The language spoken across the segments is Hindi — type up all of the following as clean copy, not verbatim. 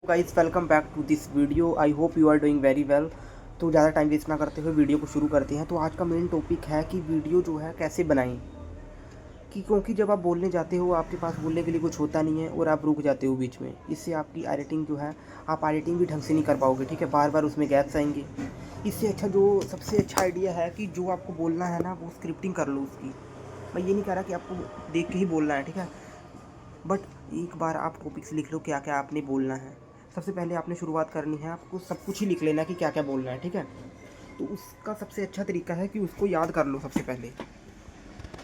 Guys welcome back to this video. I hope you are doing very well. तो ज़्यादा टाइम वेस्ट ना करते हुए वीडियो को शुरू करते हैं। तो आज का मेन टॉपिक है कि वीडियो जो है कैसे बनाएं, कि क्योंकि जब आप बोलने जाते हो आपके पास बोलने के लिए कुछ होता नहीं है और आप रुक जाते हो बीच में। इससे आपकी एडिटिंग जो है, आप एडिटिंग भी ढंग से नहीं कर पाओगे। ठीक है, बार बार उसमें गैप्स आएंगे। इससे अच्छा जो सबसे अच्छा आइडिया है कि जो आपको बोलना है ना, वो स्क्रिप्टिंग कर लो उसकी। मैं ये नहीं कह रहा कि आपको देख के ही बोलना है, ठीक है, बट एक बार आप टॉपिक्स लिख लो क्या क्या आपने बोलना है। सबसे पहले आपने शुरुआत करनी है, आपको सब कुछ ही लिख लेना कि क्या क्या बोलना है, ठीक है। तो उसका सबसे अच्छा तरीका है कि उसको याद कर लो सबसे पहले।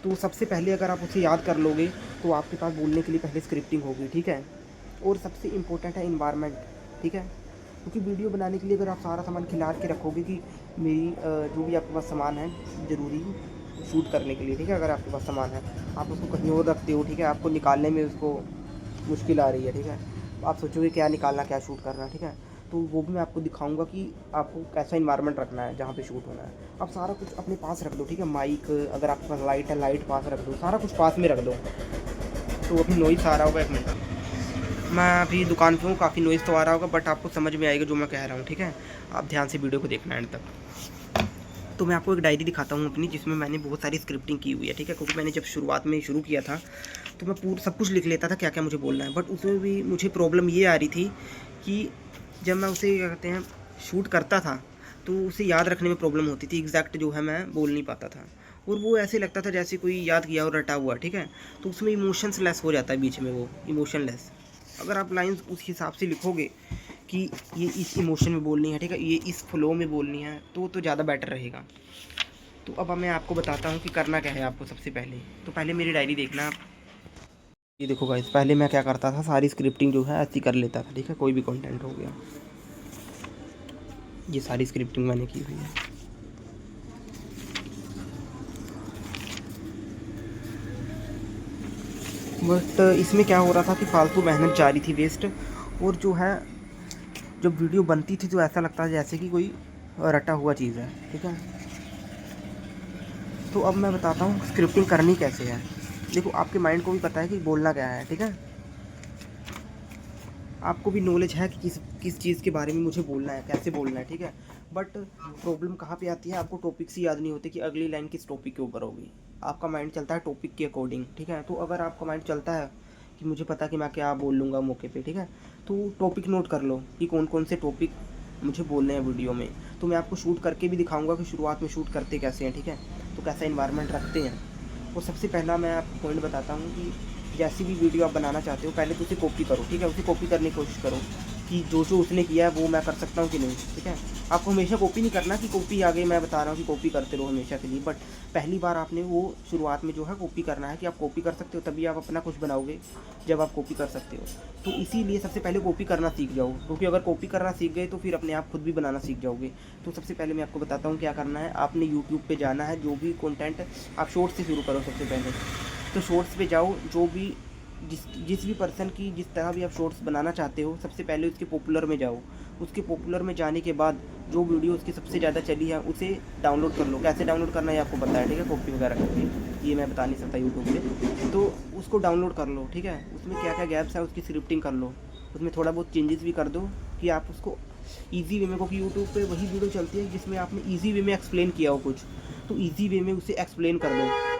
तो सबसे पहले अगर आप उसे याद कर लोगे तो आपके पास बोलने के लिए पहले स्क्रिप्टिंग होगी, ठीक है। और सबसे इम्पोर्टेंट है इन्वायरमेंट, ठीक है। क्योंकि वीडियो बनाने के लिए अगर आप सारा सामान खिलार के रखोगे कि मेरी जो भी आपके पास सामान है ज़रूरी शूट करने के लिए, ठीक है, अगर आपके पास सामान है आप उसको कहीं और रखते हो, ठीक है, आपको निकालने में उसको मुश्किल आ रही है, ठीक है, आप सोचोगे क्या निकालना क्या शूट करना, ठीक है। तो वो भी मैं आपको दिखाऊंगा कि आपको कैसा इन्वायरमेंट रखना है जहाँ पे शूट होना है। आप सारा कुछ अपने पास रख दो, ठीक है। माइक, अगर आपके पास लाइट है लाइट पास रख दो, सारा कुछ पास में रख दो। तो अभी नॉइज़ आ रहा होगा, एक मिनट, मैं अभी दुकान पे हूँ, काफ़ी नॉइज़ तो आ रहा होगा बट आपको समझ में आएगा जो मैं कह रहा हूँ, ठीक है। आप ध्यान से वीडियो को देखना एंड तक। तो मैं आपको एक डायरी दिखाता हूँ अपनी, जिसमें मैंने बहुत सारी स्क्रिप्टिंग की हुई है, ठीक है। क्योंकि मैंने जब शुरुआत में शुरू किया था तो मैं पूरा सब कुछ लिख लेता था क्या क्या मुझे बोलना है, बट उसमें भी मुझे प्रॉब्लम ये आ रही थी कि जब मैं उसे क्या कहते हैं शूट करता था तो उसे याद रखने में प्रॉब्लम होती थी। एग्जैक्ट जो है मैं बोल नहीं पाता था और वो ऐसे लगता था जैसे कोई याद किया और रटा हुआ, ठीक है। तो उसमें इमोशंस लेस हो जाता है बीच में, वो इमोशनलेस। अगर आप लाइंस उस हिसाब से लिखोगे कि ये इस इमोशन में बोलनी है, ठीक है, ये इस फ्लो में बोलनी है, तो ज़्यादा बेटर रहेगा। तो अब मैं आपको बताता हूँ कि करना क्या है आपको। सबसे पहले तो पहले मेरी डायरी देखना आप। ये देखो गाइस, पहले मैं क्या करता था, सारी स्क्रिप्टिंग जो है ऐसी कर लेता था, ठीक है। कोई भी कंटेंट हो गया, ये सारी स्क्रिप्टिंग मैंने की हुई है। बट इसमें क्या हो रहा था कि फालतू मेहनत जा रही थी वेस्ट। और जो है जब वीडियो बनती थी तो ऐसा लगता है जैसे कि कोई रटा हुआ चीज़ है, ठीक है। तो अब मैं बताता हूँ स्क्रिप्टिंग करनी कैसे है। देखो, आपके माइंड को भी पता है कि बोलना क्या है, ठीक है। आपको भी नॉलेज है कि किस किस चीज़ के बारे में मुझे बोलना है, कैसे बोलना है, ठीक है। बट प्रॉब्लम कहाँ पे आती है, आपको टॉपिक्स ही याद नहीं होते कि अगली लाइन किस टॉपिक के ऊपर होगी। आपका माइंड चलता है टॉपिक के अकॉर्डिंग, ठीक है। तो अगर आपका माइंड चलता है कि मुझे पता कि मैं क्या बोल लूँगा मौके पे, ठीक है, तो टॉपिक नोट कर लो कि कौन कौन से टॉपिक मुझे बोलने हैं वीडियो में। तो मैं आपको शूट करके भी दिखाऊंगा कि शुरुआत में शूट करते कैसे हैं, ठीक है, तो कैसा इन्वायरमेंट रखते हैं। और सबसे पहला मैं आपको पॉइंट बताता हूँ कि जैसी भी वीडियो आप बनाना चाहते हो पहले तो उसे कॉपी करो, ठीक है। उसे कॉपी करने की कोशिश करो कि जो जो उसने किया है वो मैं कर सकता हूँ कि नहीं, ठीक है। आपको हमेशा कॉपी नहीं करना कि कॉपी आगे मैं बता रहा हूँ कि कॉपी करते रहो हमेशा के लिए, बट पहली बार आपने वो शुरुआत में जो है कॉपी करना है कि आप कॉपी कर सकते हो, तभी आप अपना कुछ बनाओगे जब आप कॉपी कर सकते हो। तो इसीलिए सबसे पहले कॉपी करना सीख जाओ, क्योंकि अगर कॉपी करना सीख गए तो फिर अपने आप खुद भी बनाना सीख जाओगे। तो सबसे पहले मैं आपको बताता हूँ क्या करना है। आपने यूट्यूब पे जाना है, जो भी कंटेंट आप शॉर्ट्स से शुरू करो सबसे पहले। तो शॉर्ट्स पे जाओ, जो भी जिस जिस भी पर्सन की जिस तरह भी आप शॉर्ट्स बनाना चाहते हो, सबसे पहले उसके पॉपुलर में जाओ। उसके पॉपुलर में जाने के बाद जो वीडियो उसकी सबसे ज़्यादा चली है उसे डाउनलोड कर लो। कैसे डाउनलोड करना है ये आपको पता है, ठीक है, कॉपी वगैरह करके, ये मैं बता नहीं सकता यूट्यूब पे। तो उसको डाउनलोड कर लो, ठीक है। उसमें क्या क्या गैप्स है उसकी स्क्रिप्टिंग कर लो, उसमें थोड़ा बहुत चेंजेस भी कर दो कि आप उसको ईजी वे में, क्योंकि यूट्यूब पे वही वीडियो चलती है जिसमें आपने ईजी वे में एक्सप्लेन किया हो कुछ, तो ईजी वे में उसे एक्सप्लेन कर दो।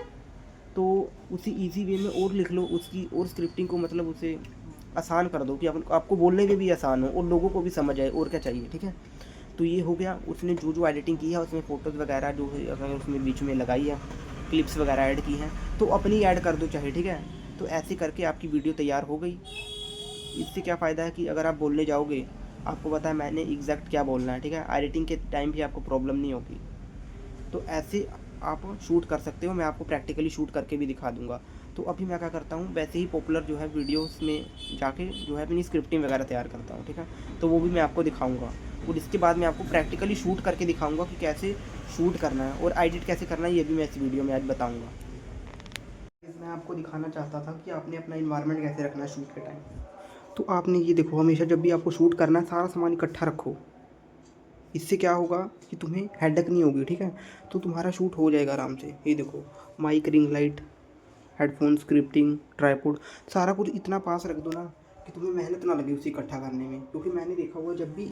तो उसी ईजी वे में और लिख लो उसकी, और स्क्रिप्टिंग को मतलब उसे आसान कर दो कि आपको बोलने में भी आसान हो और लोगों को भी समझ आए, और क्या चाहिए, ठीक है। तो ये हो गया। उसने जो जो एडिटिंग की है उसमें फ़ोटोज़ वगैरह जो है अगर उसमें बीच में लगाई है, क्लिप्स वगैरह ऐड की हैं, तो अपनी ऐड कर दो चाहे, ठीक है। तो ऐसे करके आपकी वीडियो तैयार हो गई। इससे क्या फ़ायदा है कि अगर आप बोलने जाओगे, आपको पता है मैंने एग्जैक्ट क्या बोलना है, ठीक है, एडिटिंग के टाइम भी आपको प्रॉब्लम नहीं होगी। तो ऐसे आप शूट कर सकते हो, मैं आपको प्रैक्टिकली शूट करके भी दिखा दूंगा। तो अभी मैं क्या करता हूँ, वैसे ही पॉपुलर जो है वीडियोस में जाके जो है अपनी स्क्रिप्टिंग वगैरह तैयार करता हूँ, ठीक है। तो वो भी मैं आपको दिखाऊंगा और इसके बाद मैं आपको प्रैक्टिकली शूट करके दिखाऊंगा कि कैसे शूट करना है और एडिट कैसे करना है, ये भी मैं इस वीडियो में आज बताऊँगा। मैं आपको दिखाना चाहता था कि आपने अपना इन्वायरमेंट कैसे रखना है शूट के टाइम। तो आपने ये देखो, हमेशा जब भी आपको शूट करना है सारा सामान इकट्ठा रखो। इससे क्या होगा कि तुम्हें हेडेक नहीं होगी, ठीक है। तो तुम्हारा शूट हो जाएगा आराम से। ये देखो, mic, ring light, headphone, scripting, tripod, सारा कुछ इतना पास रख दो ना कि तुम्हें मेहनत ना लगे उसे इकट्ठा करने में, क्योंकि मैंने देखा हुआ जब भी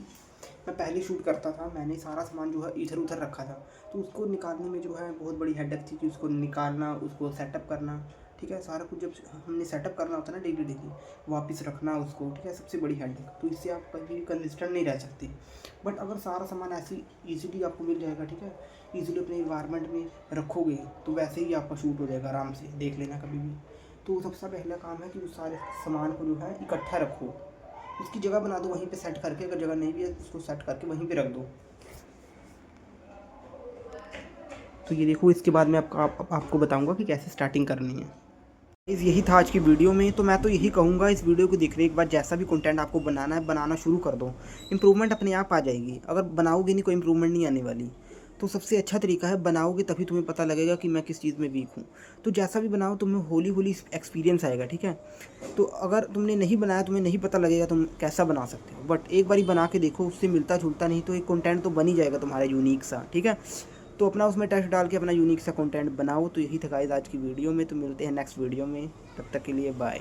मैं पहले शूट करता था मैंने सारा सामान जो है इधर उधर रखा था, तो उसको निकालने में जो है बहुत बड़ी हेडेक थी कि उसको निकालना, उसको सेटअप करना, ठीक है। सारा कुछ जब हमने सेटअप करना होता है ना डेली डेली, वापस रखना उसको, ठीक है, सबसे बड़ी हेडेक। तो इससे आप कभी भी कंसिस्टेंट नहीं रह सकते। बट अगर सारा सामान ऐसे ईजीली आपको मिल जाएगा, ठीक है, ईजिली अपने इन्वायरमेंट में रखोगे तो वैसे ही आपका शूट हो जाएगा आराम से, देख लेना कभी भी। तो सबसे पहला काम है कि उस सारे सामान को जो है इकट्ठा रखो, उसकी जगह बना दो वहीं पे सेट करके, अगर जगह नहीं भी है उसको सेट करके वहीं पे रख दो। तो ये देखो, इसके बाद मैं आपको बताऊंगा कि कैसे स्टार्टिंग करनी है। यही था आज की वीडियो में। तो मैं तो यही कहूँगा, इस वीडियो को देखने के बाद जैसा भी कंटेंट आपको बनाना है बनाना शुरू कर दो, इम्प्रूवमेंट अपने आप आ जाएगी। अगर बनाओगे नहीं कोई इम्प्रूवमेंट नहीं आने वाली। तो सबसे अच्छा तरीका है बनाओगे तभी तुम्हें पता लगेगा कि मैं किस चीज़ में वीक हूँ। तो जैसा भी बनाओ तुम्हें होली होली एक्सपीरियंस आएगा, ठीक है। तो अगर तुमने नहीं बनाया तुम्हें नहीं पता लगेगा तुम कैसा बना सकते हो, बट एक बार बना के देखो, उससे मिलता जुलता नहीं तो एक कंटेंट तो बन ही जाएगा तुम्हारा यूनिक सा, ठीक है। तो अपना उसमें टेस्ट डाल के अपना यूनिक सा कंटेंट बनाओ। तो यही था गाइस आज की वीडियो में। तो मिलते हैं नेक्स्ट वीडियो में, तब तक के लिए बाय।